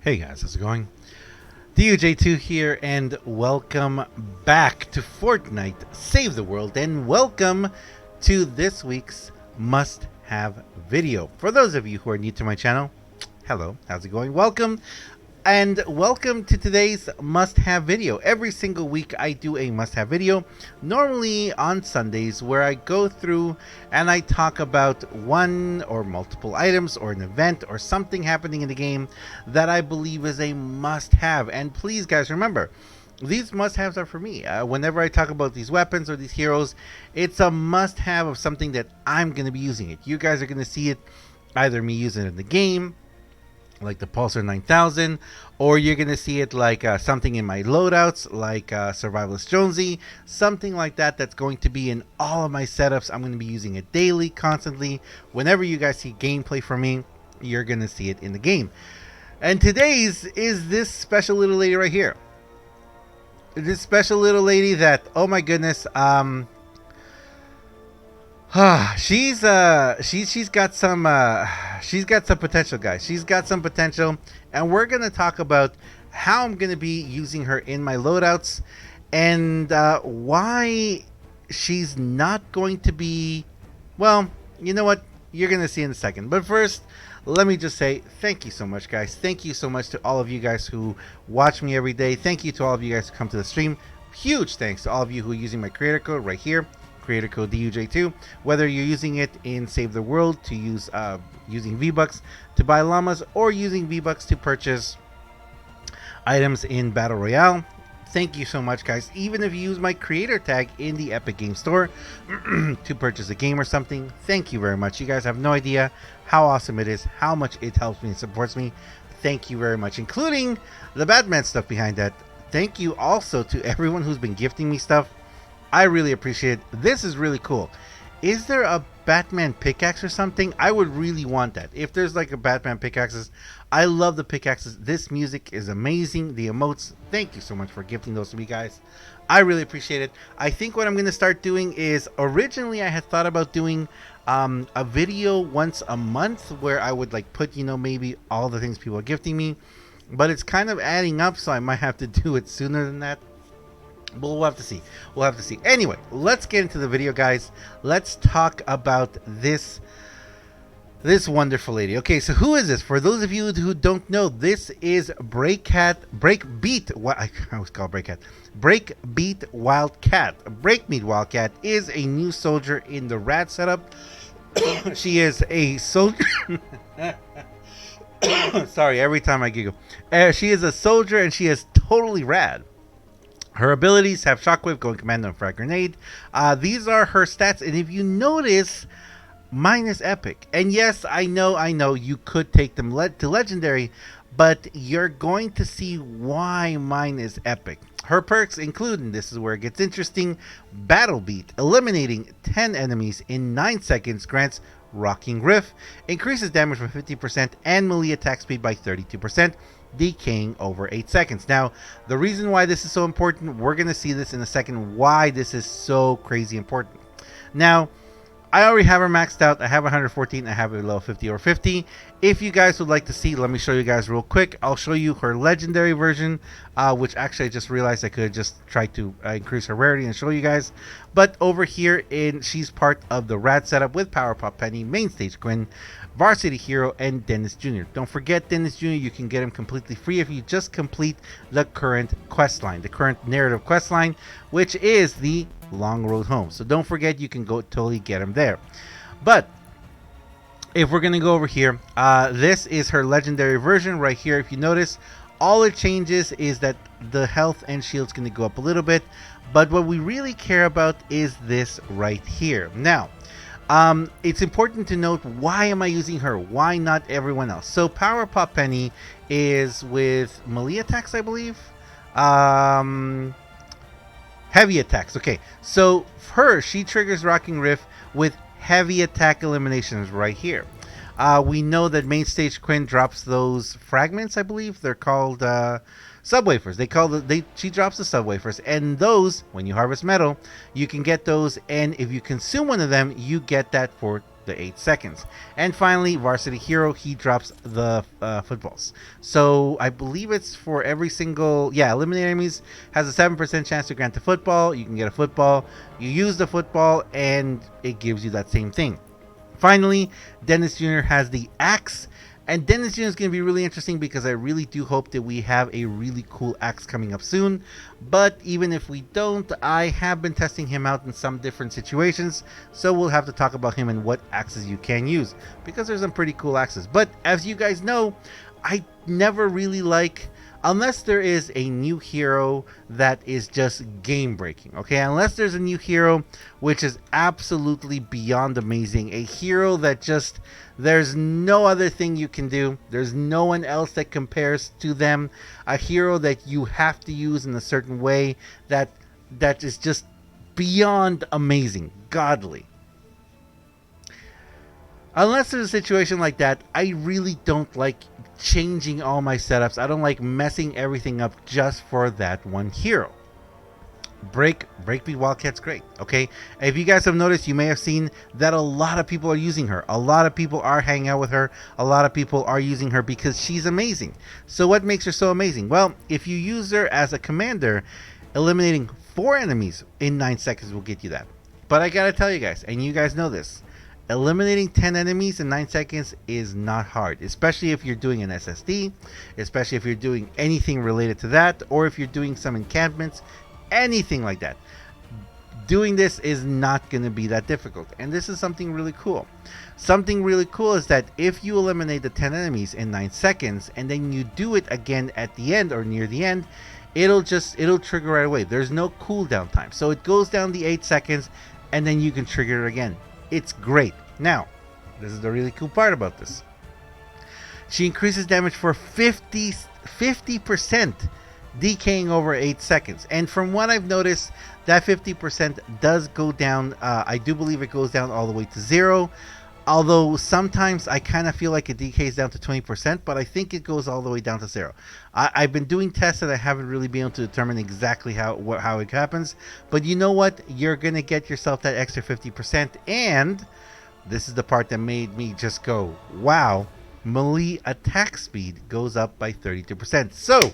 Hey guys, how's it going? DUJ2 here, and welcome back to Fortnite Save the World, and welcome to this week's must-have video. For those of you who are new to my channel, hello, how's it going? Welcome, and welcome to today's must-have video. Every single week I do a must-have video, normally on Sundays, where I go through and I talk about one or multiple items or an event or something happening in the game that I believe is a must-have. And please guys, remember, these must-haves are for me. Whenever I talk about these weapons or these heroes, it's a must-have of something that I'm going to be using it. You guys are going to see it, either me using it in the game, like the Pulsar 9000, or you're gonna see it like something in my loadouts, like Survivalist Jonesy, something like that. That's going to be in all of my setups. I'm gonna be using it daily, constantly. Whenever you guys see gameplay from me, you're gonna see it in the game. And today's is this special little lady right here. This special little lady that, oh my goodness, she's got some potential, guys. She's got some potential, and we're gonna talk about how I'm gonna be using her in my loadouts, and why she's not going to be, well, you know what, you're gonna see in a second. But first, let me just say thank you so much, guys. Thank you so much to all of you guys who watch me every day. Thank you to all of you guys who come to the stream. Huge thanks to all of you who are using my creator code right here, creator code DUJ2, whether you're using it in Save the World to use using V-Bucks to buy llamas, or using V-Bucks to purchase items in Battle Royale. Thank you so much, guys. Even if you use my creator tag in the Epic Game Store to purchase a game or something, thank you very much. You guys have no idea how awesome it is, how much it helps me and supports me. Thank you very much, including the Batman stuff behind that. Thank you also to everyone who's been gifting me stuff. I really appreciate it. This is really cool. Is there a Batman pickaxe or something? I would really want that. If there's like a Batman pickaxes, I love the pickaxes. This music is amazing. The emotes, thank you so much for gifting those to me, guys. I really appreciate it. I think what I'm going to start doing is, originally I had thought about doing a video once a month where I would like put, you know, maybe all the things people are gifting me. But it's kind of adding up, so I might have to do it sooner than that. But we'll have to see. We'll have to see. Anyway, let's get into the video, guys. Let's talk about this wonderful lady. Okay, so who is this? For those of you who don't know, this is Breakbeat. What I always call Breakcat. Breakbeat Wildcat. Breakbeat Wildcat is a new soldier in the rad setup. She is a soldier. Sorry, every time I giggle. She is a soldier, and she is totally rad. Her abilities have Shockwave, Going Commando, and Frag Grenade. These are her stats, and if you notice, mine is epic. And yes, I know, you could take them to legendary, but you're going to see why mine is epic. Her perks include, and this is where it gets interesting, Battle Beat, eliminating 10 enemies in 9 seconds, grants Rocking Riff, increases damage by 50% and melee attack speed by 32%, decaying over 8 seconds. Now, the reason why this is so important, we're going to see this in a second, why this is so crazy important. Now, I already have her maxed out. I have 114. I have it level 50 or 50. If you guys would like to see, let me show you guys real quick. I'll show you her legendary version, which actually I just realized I could just try to increase her rarity and show you guys. But over here, she's part of the rad setup with Power Pop Penny, Main Stage Quinn, Varsity Hero, and Dennis Jr. Don't forget Dennis Jr. You can get him completely free if you just complete the current quest line, the current narrative quest line, which is the Long Road Home. So don't forget, you can go totally get him there. But if we're gonna go over here, this is her legendary version right here. If you notice, all it changes is that the health and shield's gonna go up a little bit, but what we really care about is this right here. Now, it's important to note, why am I using her? Why not everyone else? So Power Pop Penny is with melee attacks, I believe. Heavy attacks. Okay, so her, she triggers Rocking Riff with heavy attack eliminations right here. We know that Main Stage Quinn drops those fragments, I believe. They're called subwafers. She drops the subwafers, and those, when you harvest metal, you can get those, and if you consume one of them, you get that for the 8 seconds. And finally, Varsity Hero, he drops the footballs. So I believe it's for every single, eliminate enemies has a 7% chance to grant a football. You can get a football, you use the football, and it gives you that same thing. Finally, Dennis Jr. has the axe. And Dennis Jr. is going to be really interesting because I really do hope that we have a really cool axe coming up soon. But even if we don't, I have been testing him out in some different situations. So we'll have to talk about him and what axes you can use, because there's some pretty cool axes. But as you guys know, I never really like, unless there is a new hero that is just game breaking, okay? Unless there's a new hero which is absolutely beyond amazing, a hero that just, there's no other thing you can do, there's no one else that compares to them, a hero that you have to use in a certain way that is just beyond amazing, godly. Unless there's a situation like that, I really don't like changing all my setups. I don't like messing everything up just for that one hero. Breakbeat Wildcat's great, okay? If you guys have noticed, you may have seen that a lot of people are using her. A lot of people are hanging out with her. A lot of people are using her because she's amazing. So what makes her so amazing? Well, if you use her as a commander, eliminating 4 enemies in 9 seconds will get you that. But I gotta tell you guys, and you guys know this, eliminating 10 enemies in 9 seconds is not hard, especially if you're doing an SSD, especially if you're doing anything related to that, or if you're doing some encampments, anything like that. Doing this is not going to be that difficult, and this is something really cool. Something really cool is that if you eliminate the 10 enemies in 9 seconds, and then you do it again at the end or near the end, it'll trigger right away. There's no cooldown time, so it goes down the 8 seconds, and then you can trigger it again. It's great. Now, this is the really cool part about this. She increases damage for 50%, decaying over 8 seconds. And from what I've noticed, that 50% does go down. I do believe it goes down all the way to 0. Although sometimes I kind of feel like it decays down to 20%, but I think it goes all the way down to 0. I've been doing tests and I haven't really been able to determine exactly how it happens. But you know what? You're going to get yourself that extra 50%. And this is the part that made me just go, wow. Melee attack speed goes up by 32%. So,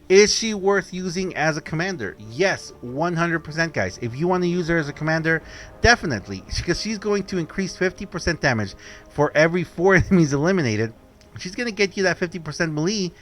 is she worth using as a commander? Yes, 100%, guys. If you want to use her as a commander, definitely, because she's going to increase 50% damage for every 4 enemies eliminated. She's going to get you that 50% melee.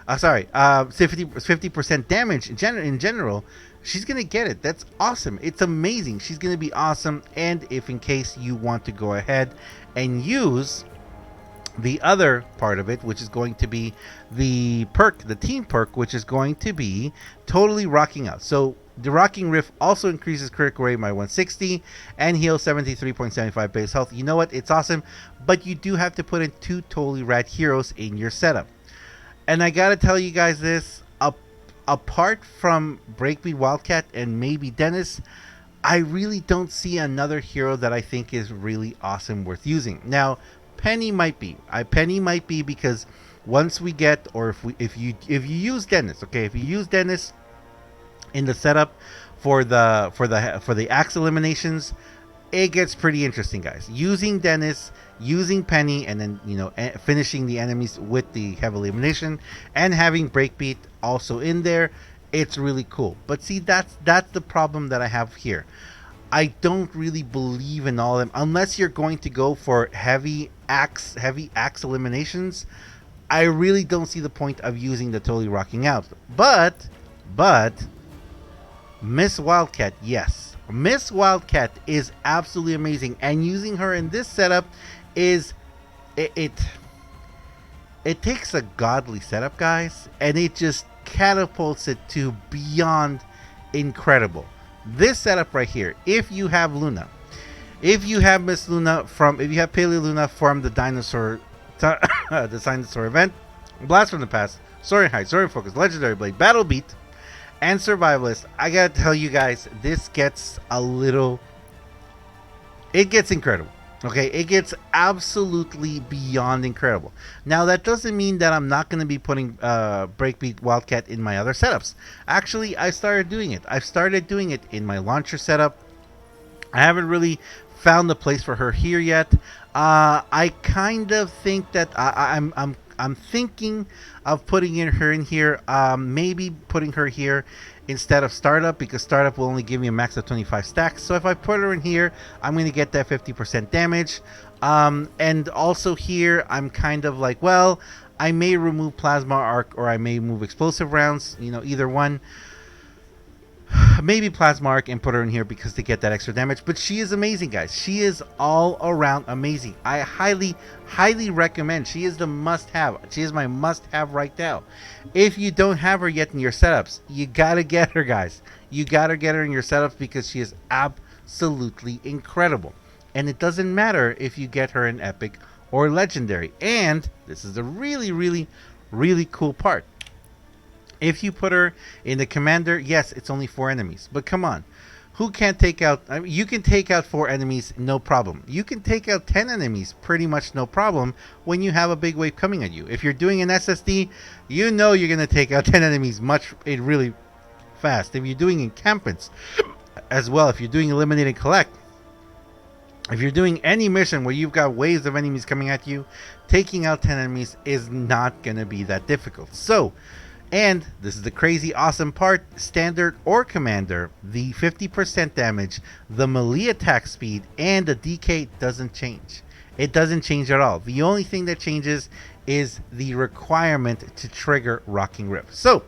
50% damage in general. She's going to get it. That's awesome. It's amazing. She's going to be awesome. And if in case you want to go ahead and use the other part of it, which is going to be the perk, the team perk, which is going to be totally rocking out. So the Rocking Riff also increases critical rate by 160 and heals 73.75 base health. You know what? It's awesome, but you do have to put in 2 totally rad heroes in your setup. And I gotta tell you guys this, apart from Breakbeat Wildcat and maybe Dennis, I really don't see another hero that I think is really awesome worth using. Now, Penny might be. Penny might be because once we get, or if you use Dennis, okay, if you use Dennis in the setup for the axe eliminations, it gets pretty interesting, guys. Using Dennis, using Penny, and then finishing the enemies with the heavy elimination, and having Breakbeat also in there, it's really cool. But see, that's the problem that I have here. I don't really believe in all of them unless you're going to go for heavy axe eliminations. I really don't see the point of using the totally rocking out. But Miss Wildcat, yes, Miss Wildcat is absolutely amazing, and using her in this setup is it takes a godly setup, guys, and it just catapults it to beyond incredible. This setup right here, if you have Luna, if you have Miss Luna if you have Paleo Luna from the dinosaur event, Blast from the Past, Soaring Height, Soaring Focus, Legendary Blade, Battle Beat, and Survivalist, I gotta tell you guys, this gets it gets incredible. Okay, it gets absolutely beyond incredible. Now, that doesn't mean that I'm not going to be putting Breakbeat Wildcat in my other setups. Actually, I started doing it. I've started doing it in my launcher setup. I haven't really found the place for her here yet. I kind of think that I'm thinking of putting her in here. Maybe putting her here instead of startup, because startup will only give me a max of 25 stacks. So if I put her in here, I'm going to get that 50% damage. And also here, I'm kind of like, well, I may remove plasma arc or I may move explosive rounds. You know, either one. Maybe plasma arc and put her in here because to get that extra damage. But she is amazing, guys. She is all around amazing. I highly recommend. She is the must have. She is my must have right now. If you don't have her yet in your setups, you gotta get her, guys. You gotta get her in your setups because she is absolutely incredible. And it doesn't matter if you get her in epic or legendary. And this is the really cool part. If you put her in the commander, yes, it's only 4 enemies. But come on. Who can't take out... I mean, you can take out 4 enemies, no problem. You can take out 10 enemies, pretty much no problem, when you have a big wave coming at you. If you're doing an SSD, you know you're going to take out 10 enemies really fast. If you're doing encampments as well, if you're doing eliminate and collect, if you're doing any mission where you've got waves of enemies coming at you, taking out 10 enemies is not going to be that difficult. So... and this is the crazy awesome part, standard or commander, the 50% damage, the melee attack speed, and the DK doesn't change. It doesn't change at all. The only thing that changes is the requirement to trigger Rocking Rip. So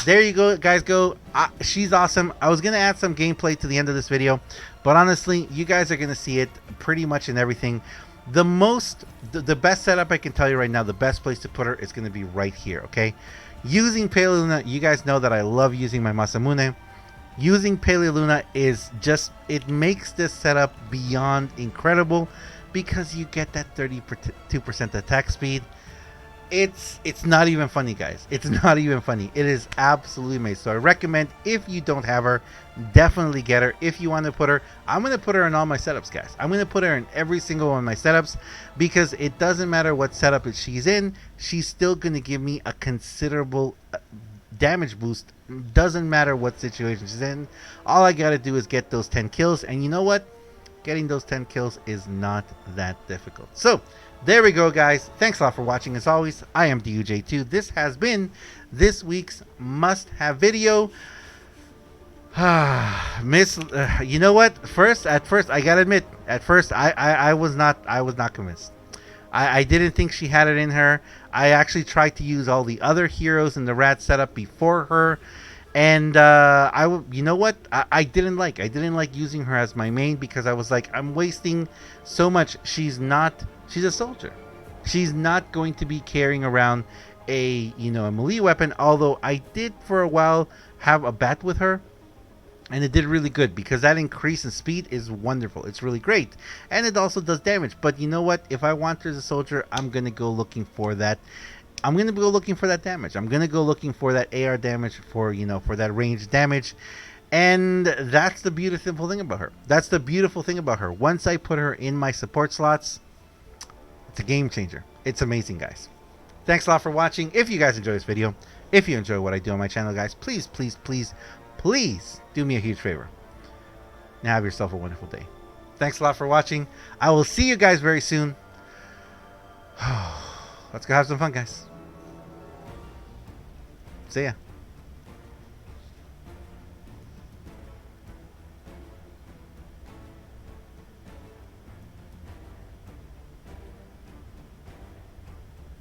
there you go, guys. She's awesome. I was going to add some gameplay to the end of this video, but honestly, you guys are going to see it pretty much in everything. The best setup I can tell you right now, the best place to put her is going to be right here, okay? Using Paleoluna, you guys know that I love using my Masamune. Using Paleoluna is just, it makes this setup beyond incredible because you get that 32% attack speed. It's not even funny, guys. It's not even funny. It is absolutely amazing. So I recommend, if you don't have her, definitely get her. If you want to put her, I'm going to put her in all my setups, guys. I'm going to put her in every single one of my setups because it doesn't matter what setup she's in. She's still going to give me a considerable damage boost. Doesn't matter what situation she's in. All I got to do is get those 10 kills. And you know what? Getting those 10 kills is not that difficult. So there we go, guys. Thanks a lot for watching. As always, I am DUJ2. This has been this week's must-have video. You know what? At first, I gotta admit, I was not convinced. I didn't think she had it in her. I actually tried to use all the other heroes in the rat setup before her, and you know what? I didn't like using her as my main because I was like, I'm wasting so much. She's a soldier. She's not going to be carrying around a melee weapon. Although I did for a while have a bat with her, and it did really good because that increase in speed is wonderful. It's really great, and it also does damage. But you know what? If I want her as a soldier, I'm gonna go looking for that. I'm gonna go looking for that damage. I'm gonna go looking for that AR damage, for that range damage. And that's the beautiful thing about her. That's the beautiful thing about her. Once I put her in my support slots, it's a game changer. It's amazing, guys. Thanks a lot for watching. If you guys enjoy this video, if you enjoy what I do on my channel, guys, please do me a huge favor. Now have yourself a wonderful day. Thanks a lot for watching. I will see you guys very soon. Let's go have some fun, guys. See ya.